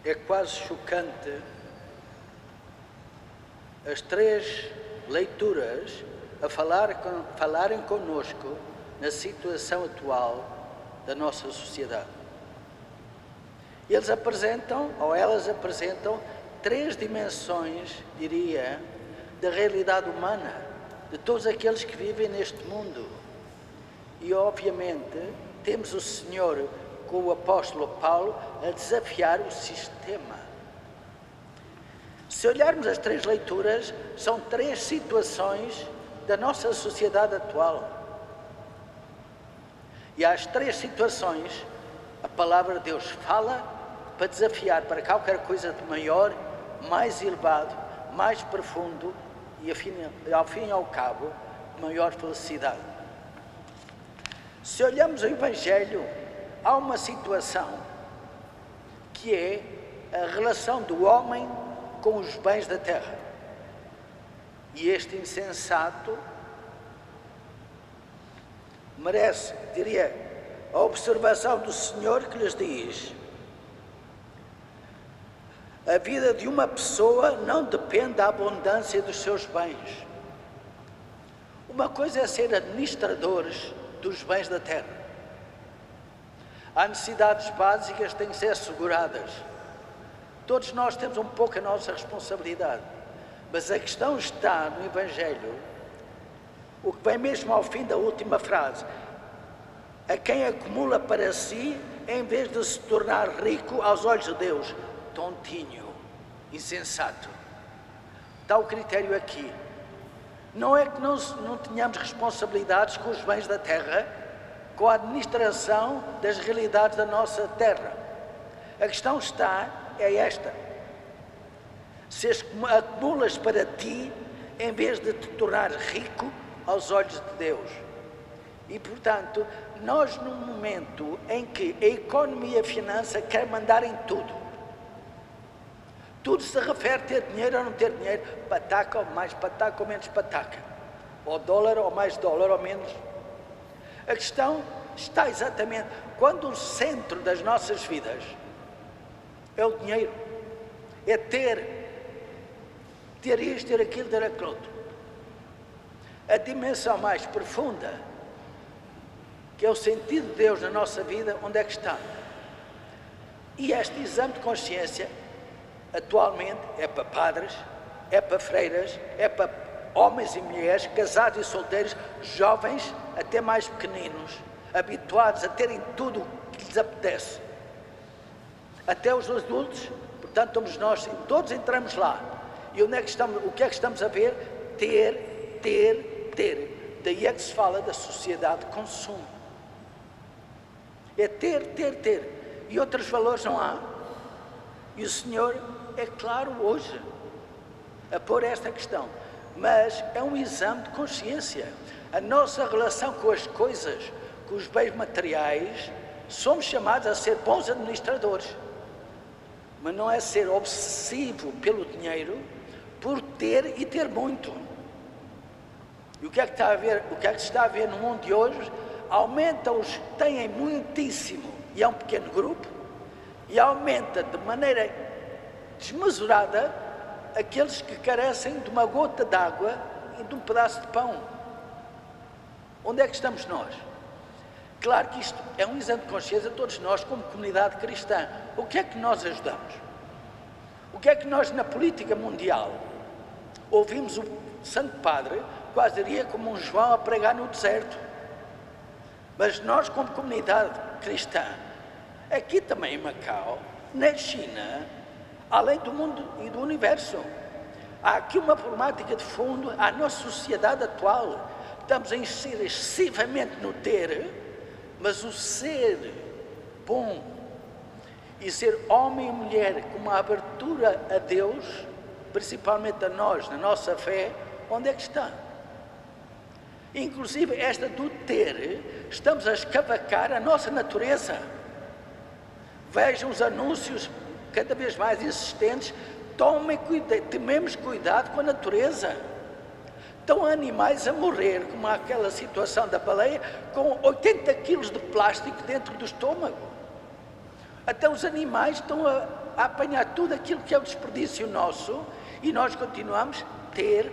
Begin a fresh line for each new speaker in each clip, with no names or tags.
É quase chocante as três leituras a falarem connosco na situação atual da nossa sociedade. Eles apresentam, ou elas apresentam, três dimensões, diria, da realidade humana, de todos aqueles que vivem neste mundo. E, obviamente, temos o Senhor, com o apóstolo Paulo, a desafiar o sistema. Se olharmos as três leituras, são três situações da nossa sociedade atual. E às três situações, a palavra de Deus fala para desafiar para qualquer coisa de maior, mais elevado, mais profundo e, ao fim e ao cabo, maior felicidade. Se olhamos o Evangelho, há uma situação que é a relação do homem com os bens da terra. E este insensato merece, diria, a observação do Senhor que lhes diz: a vida de uma pessoa não depende da abundância dos seus bens. Uma coisa é ser administradores dos bens da terra. Há necessidades básicas que têm que ser asseguradas. Todos nós temos um pouco a nossa responsabilidade. Mas a questão está no Evangelho, o que vem mesmo ao fim da última frase: a quem acumula para si, em vez de se tornar rico aos olhos de Deus. Tontinho, insensato. Está o critério aqui. Não é que não tenhamos responsabilidades com os bens da terra, com a administração das realidades da nossa terra. A questão é esta: se acumulas para ti, em vez de te tornar rico aos olhos de Deus. E, portanto, nós num momento em que a economia e a finança quer mandar em tudo, tudo se refere a ter dinheiro ou não ter dinheiro, pataca ou mais pataca ou menos pataca, ou dólar ou mais dólar ou menos. A questão está exatamente quando o centro das nossas vidas é o dinheiro, é ter isto, ter aquilo, ter aquilo outro. A dimensão mais profunda, que é o sentido de Deus na nossa vida, onde é que está? E este exame de consciência, atualmente, é para padres, é para freiras, é para homens e mulheres, casados e solteiros, jovens, até mais pequeninos, habituados a terem tudo o que lhes apetece. Até os adultos, portanto, somos nós, todos entramos lá. E onde é que estamos, o que é que estamos a ver? Ter. Daí é que se fala da sociedade de consumo. É ter. E outros valores não há. E o Senhor é claro hoje a pôr esta questão. Mas é um exame de consciência. A nossa relação com as coisas, com os bens materiais, somos chamados a ser bons administradores. Mas não é ser obsessivo pelo dinheiro, por ter e ter muito. E o que é que está a ver? O que é que se está a ver no mundo de hoje? Aumenta os que têm muitíssimo, e é um pequeno grupo, e aumenta de maneira desmesurada aqueles que carecem de uma gota de água e de um pedaço de pão. Onde é que estamos nós? Claro que isto é um exame de consciência de todos nós como comunidade cristã. O que é que nós ajudamos? O que é que nós na política mundial ouvimos o Santo Padre, quase diria como um João a pregar no deserto. Mas nós como comunidade cristã, aqui também em Macau, na China, além do mundo e do universo, há aqui uma problemática de fundo à nossa sociedade atual. Estamos a insistir excessivamente no ter, mas o ser bom e ser homem e mulher com uma abertura a Deus, principalmente a nós, na nossa fé, onde é que está? Inclusive esta do ter, estamos a escavacar a nossa natureza. Vejam os anúncios cada vez mais insistentes: tomemos cuidado com a natureza. Estão animais a morrer, como aquela situação da baleia, com 80 quilos de plástico dentro do estômago. Até os animais estão a apanhar tudo aquilo que é o desperdício nosso e nós continuamos ter.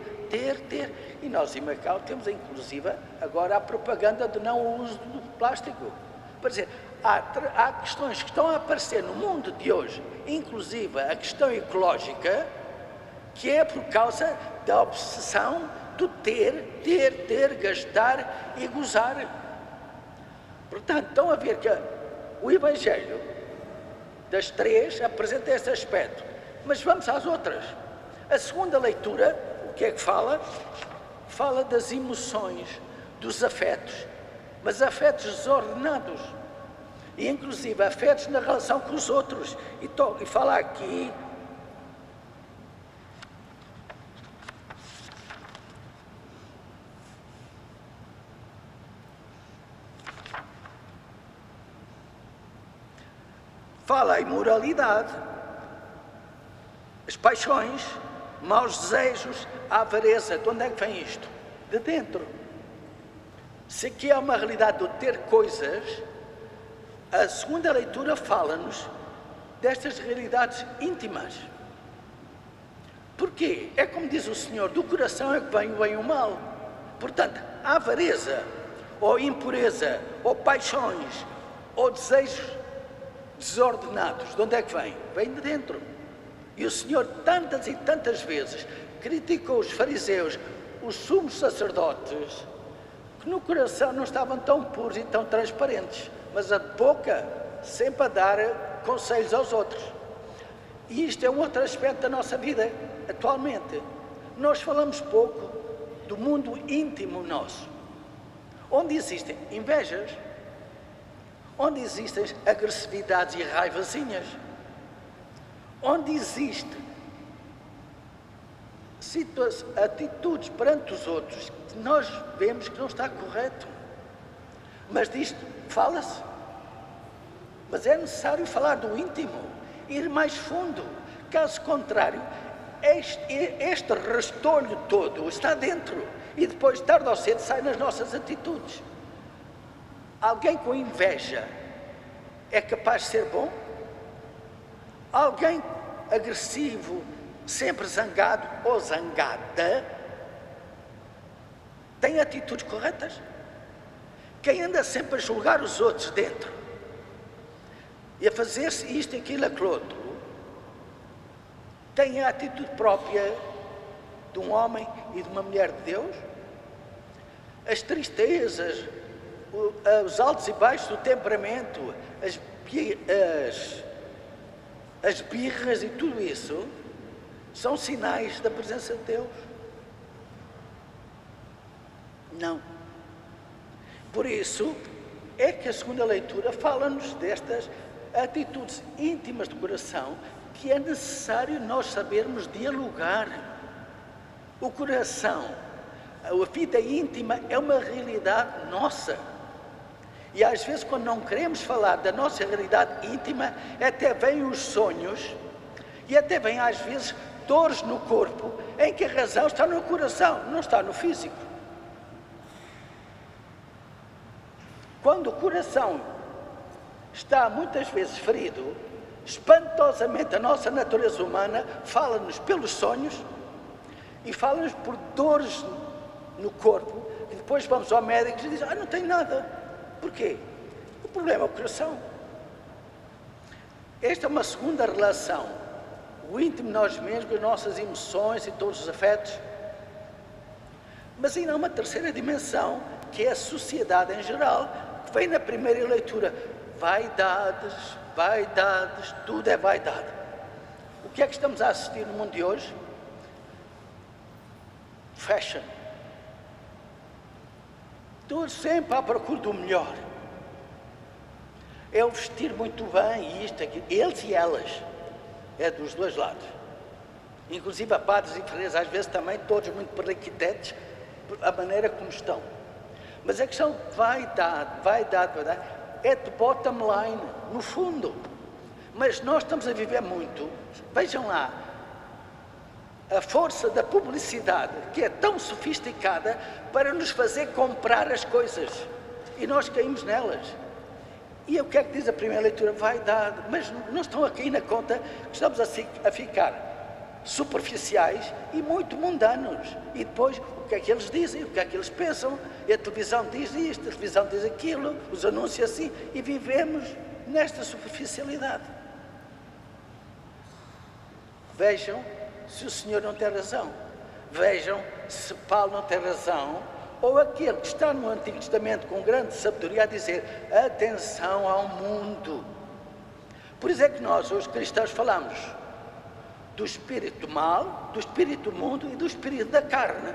E nós em Macau temos, inclusive, agora a propaganda de não uso do plástico. Para dizer, há questões que estão a aparecer no mundo de hoje, inclusive a questão ecológica, que é por causa da obsessão do ter, gastar e gozar. Portanto, estão a ver que o Evangelho das três apresenta esse aspecto. Mas vamos às outras. A segunda leitura, o que é que fala? Fala das emoções, dos afetos, mas afetos desordenados. E inclusive afetos na relação com os outros. E fala aqui fala a imoralidade, as paixões, maus desejos, a avareza. De onde é que vem isto? De dentro. Se aqui há uma realidade do ter coisas, a segunda leitura fala-nos destas realidades íntimas. Porquê? É como diz o Senhor, do coração é que vem o bem e o mal. Portanto, a avareza, ou impureza, ou paixões, ou desejos desordenados, de onde é que vem? Vem de dentro. E o Senhor tantas e tantas vezes criticou os fariseus, os sumos sacerdotes, que no coração não estavam tão puros e tão transparentes, mas a boca sempre a dar conselhos aos outros. E isto é um outro aspecto da nossa vida atualmente. Nós falamos pouco do mundo íntimo nosso, onde existem invejas, onde existem agressividades e raivazinhas, onde existem atitudes perante os outros que nós vemos que não está correto. Mas disto fala-se. Mas é necessário falar do íntimo, ir mais fundo. Caso contrário, este restolho todo está dentro e depois, tarde ou cedo, sai nas nossas atitudes. Alguém com inveja é capaz de ser bom? Alguém agressivo, sempre zangado ou zangada, tem atitudes corretas? Quem anda sempre a julgar os outros dentro e a fazer-se isto, aquilo, aquilo outro, tem a atitude própria de um homem e de uma mulher de Deus? As tristezas, os altos e baixos do temperamento, as birras e tudo isso são sinais da presença de Deus? Não. Por isso é que a segunda leitura fala-nos destas atitudes íntimas do coração, que é necessário nós sabermos dialogar. O coração, a vida íntima é uma realidade nossa. E às vezes, quando não queremos falar da nossa realidade íntima, até vêm os sonhos e até vêm às vezes dores no corpo, em que a razão está no coração, não está no físico. Quando o coração está muitas vezes ferido, espantosamente a nossa natureza humana fala-nos pelos sonhos e fala-nos por dores no corpo, e depois vamos ao médico e diz: não tem nada. Porquê? O problema é o coração. Esta é uma segunda relação, o íntimo de nós mesmos, as nossas emoções e todos os afetos. Mas ainda há uma terceira dimensão, que é a sociedade em geral, que vem na primeira leitura. Vaidades, tudo é vaidade. O que é que estamos a assistir no mundo de hoje? Fashion. Tudo sempre à procura do melhor. É o vestir muito bem, isto, aquilo, eles e elas. É dos dois lados. Inclusive a padres e freiras, às vezes também, todos muito periquitetes, a maneira como estão. Mas a questão de vaidade, é de bottom line, no fundo. Mas nós estamos a viver muito, vejam lá, a força da publicidade, que é tão sofisticada para nos fazer comprar as coisas. E nós caímos nelas. E o que é que diz a primeira leitura? Vaidade. Mas não estão aqui na conta que estamos a ficar superficiais e muito mundanos. E depois, o que é que eles dizem, o que é que eles pensam, e a televisão diz isto, a televisão diz aquilo, os anúncios assim, e vivemos nesta superficialidade. Vejam se o Senhor não tem razão. Vejam se Paulo não tem razão, ou aquele que está no Antigo Testamento com grande sabedoria a dizer: atenção ao mundo. Por isso é que nós, os cristãos, falamos do espírito do mal, do espírito do mundo e do espírito da carne.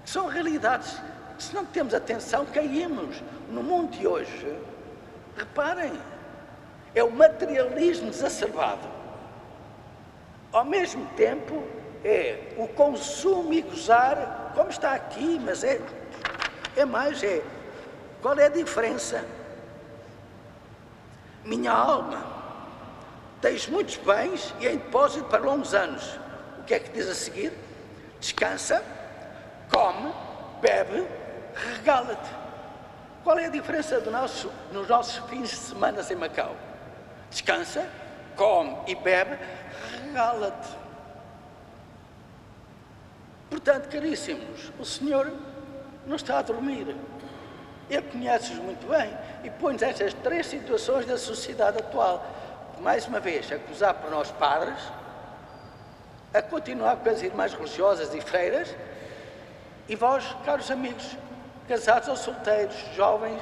São realidades que, se não temos atenção, caímos. No mundo de hoje, reparem, é o materialismo exacerbado. Ao mesmo tempo, é o consumo e gozar, como está aqui, mas é mais. Qual é a diferença? Minha alma, tens muitos bens e em depósito para longos anos. O que é que diz a seguir? Descansa, come, bebe, regala-te. Qual é a diferença nos nossos fins de semana em Macau? Descansa, come e bebe, regala-te. Portanto, caríssimos, o Senhor não está a dormir. Ele conhece-os muito bem e põe-nos estas três situações da sociedade atual. Mais uma vez, a começar por nós padres, a continuar com as irmãs religiosas e freiras, e vós, caros amigos, casados ou solteiros, jovens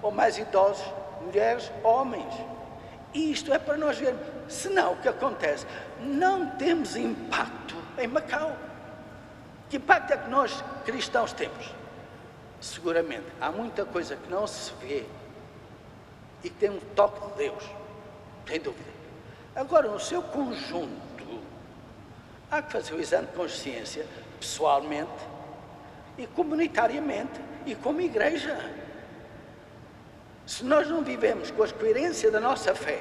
ou mais idosos, mulheres, homens. E isto é para nós vermos. Senão, o que acontece? Não temos impacto em Macau. Que impacto é que nós, cristãos, temos? Seguramente, há muita coisa que não se vê e que tem um toque de Deus, sem dúvida. Agora, no seu conjunto, há que fazer o exame de consciência, pessoalmente e comunitariamente e como igreja. Se nós não vivemos com a coerência da nossa fé,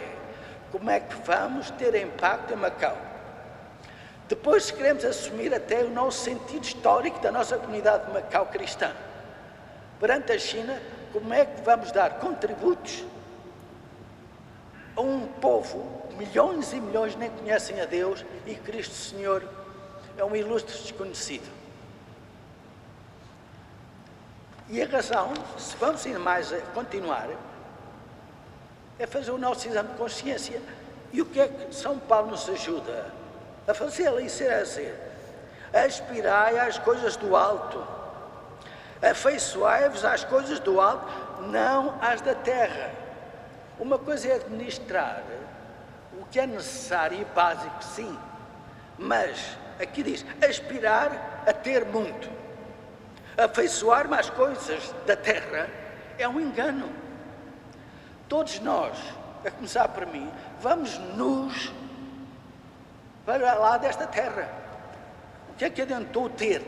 como é que vamos ter impacto em Macau? Depois, se queremos assumir até o nosso sentido histórico da nossa comunidade de Macau cristã, perante a China, como é que vamos dar contributos a um povo, milhões e milhões nem conhecem a Deus e Cristo Senhor é um ilustre desconhecido. E a razão, se vamos ir mais a continuar, é fazer o nosso exame de consciência. E o que é que São Paulo nos ajuda a fazer? Isso é a dizer: aspirai às coisas do alto, afeiçoai-vos às coisas do alto, não às da terra. Uma coisa é administrar o que é necessário e básico, sim, mas aqui diz aspirar a ter muito. Afeiçoar-me às coisas da terra é um engano. Todos nós, a começar por mim, vamos nus para lá desta terra. O que é que adiantou ter?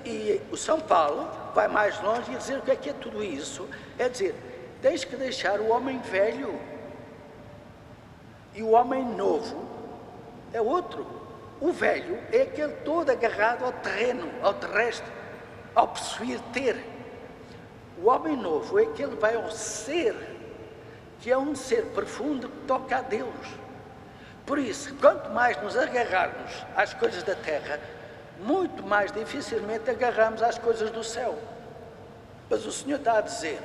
E o São Paulo vai mais longe e dizer o que é tudo isso. É dizer, tens que deixar o homem velho e o homem novo é outro. O velho é aquele todo agarrado ao terreno, ao terrestre, ao possuir, ter. O homem novo é aquele que vai ao ser, que é um ser profundo que toca a Deus. Por isso, quanto mais nos agarrarmos às coisas da terra, muito mais dificilmente agarramos às coisas do céu. Mas o Senhor está a dizer: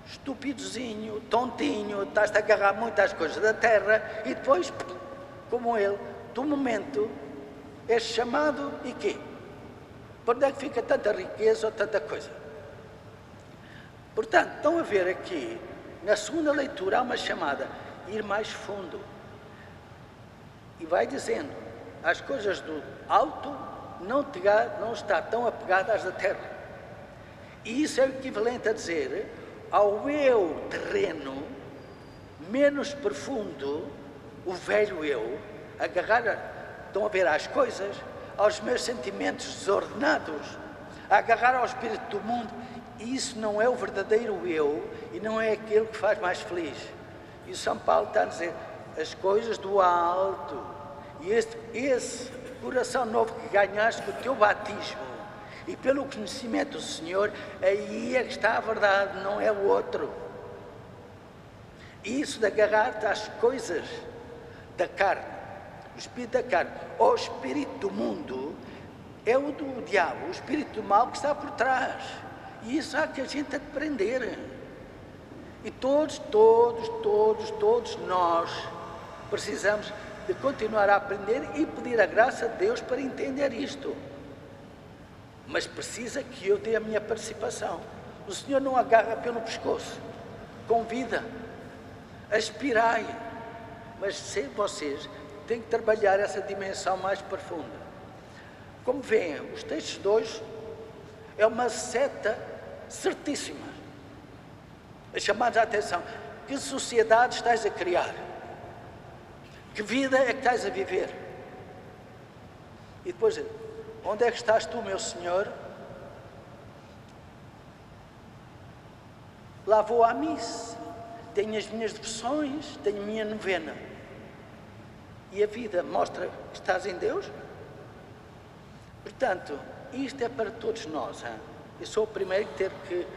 estupidozinho, tontinho, estás-te a agarrar muito às coisas da terra e depois, como ele, do momento, és chamado e quê? Por onde é que fica tanta riqueza ou tanta coisa? Portanto, estão a ver aqui, na segunda leitura, há uma chamada, ir mais fundo. E vai dizendo, as coisas do alto não está tão apegada às da terra. E isso é o equivalente a dizer, ao eu terreno, menos profundo, o velho eu, agarrar, estão a ver, às coisas, aos meus sentimentos desordenados, a agarrar ao espírito do mundo, e isso não é o verdadeiro eu, e não é aquele que faz mais feliz. E o São Paulo está a dizer, as coisas do alto, e esse coração novo que ganhaste com o teu batismo, E pelo conhecimento do Senhor, aí é que está a verdade, não é o outro. Isso de agarrar-te às coisas da carne, o espírito da carne, ou o espírito do mundo, é o do diabo, o espírito do mal que está por trás. E isso há que a gente aprender. E todos nós precisamos de continuar a aprender e pedir a graça de Deus para entender isto. Mas precisa que eu dê a minha participação. O Senhor não agarra pelo pescoço, convida, aspirai, mas se vocês têm que trabalhar essa dimensão mais profunda. Como veem, os textos de hoje é uma seta certíssima, a chamar a atenção. Que sociedade estás a criar? Que vida é que estás a viver? E depois, onde é que estás tu, meu Senhor? Lá vou à missa, tenho as minhas devoções, tenho a minha novena. E a vida mostra que estás em Deus? Portanto, isto é para todos nós. Hein? Eu sou o primeiro que teve que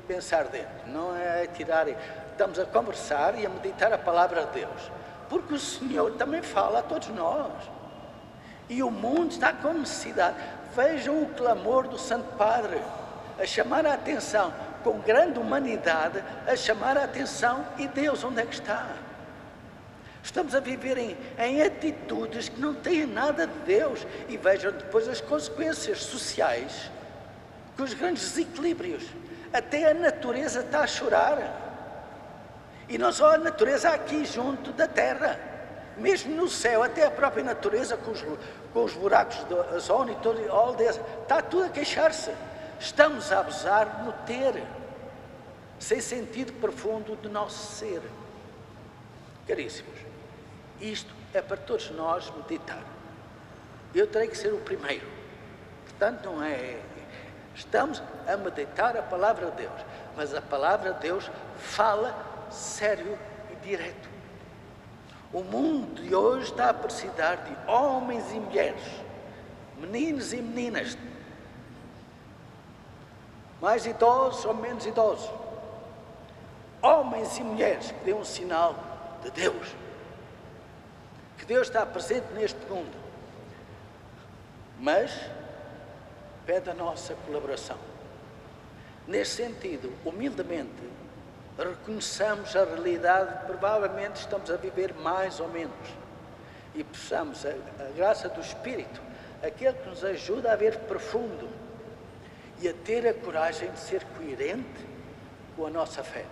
pensar dentro, não é tirar. Estamos a conversar e a meditar a palavra de Deus, porque o Senhor também fala a todos nós. E o mundo está com necessidade. Vejam o clamor do Santo Padre, a chamar a atenção, com grande humanidade, a chamar a atenção. E Deus, onde é que está? Estamos a viver em atitudes que não têm nada de Deus. E vejam depois as consequências sociais, com os grandes desequilíbrios. Até a natureza está a chorar. E não só a natureza aqui junto da terra, mesmo no céu, até a própria natureza com os buracos de ozono e todo, está tudo a queixar-se. Estamos a abusar no ter, sem sentido profundo do nosso ser. Caríssimos, isto é para todos nós meditar. Eu terei que ser o primeiro. Portanto, não é... Estamos a meditar a palavra de Deus, mas a palavra de Deus fala sério e direto. O mundo de hoje está a precisar de homens e mulheres, meninos e meninas, mais idosos ou menos idosos, homens e mulheres que dêem um sinal de Deus, que Deus está presente neste mundo, mas pede a nossa colaboração. Nesse sentido, humildemente, reconheçamos a realidade, provavelmente estamos a viver mais ou menos, e peçamos a graça do Espírito, aquele que nos ajuda a ver profundo e a ter a coragem de ser coerente com a nossa fé.